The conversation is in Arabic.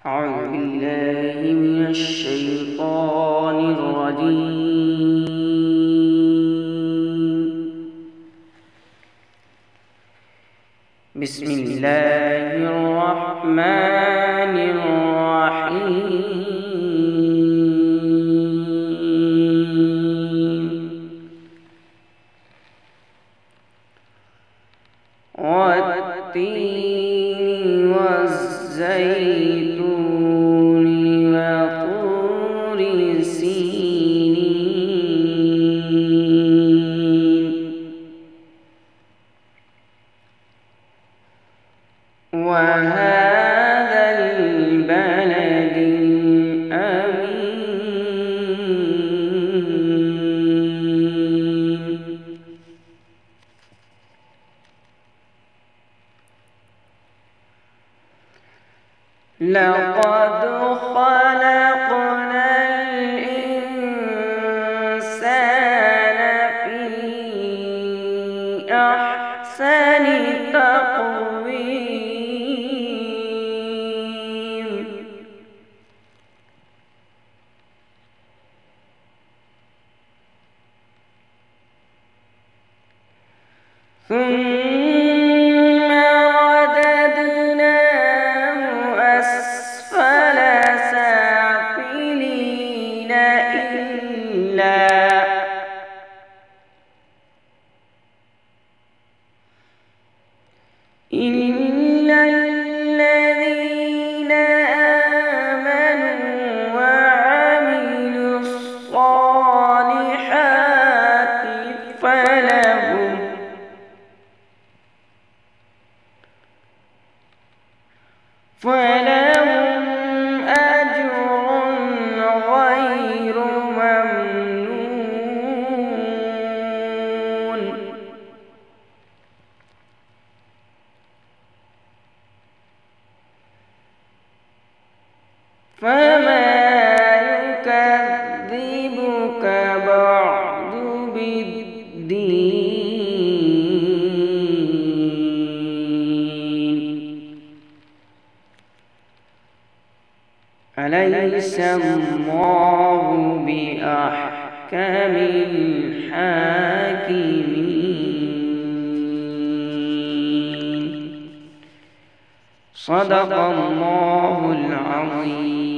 أعوذ بالله من الشيطان الرجيم. بسم الله الرحمن الرحيم. والتين والزيتون وطور سينين وهذا البلد الأمين. لقد خلقنا الإنسان في أحسن تقويم. ثم رددناه أسفل سافلين إلا الذين آمنوا وعملوا الصالحات فلهم أجر غير ممنون. فما يكذبك بعد بالدين؟ أليس الله بأحكم الحاكمين؟ صدق الله العظيم.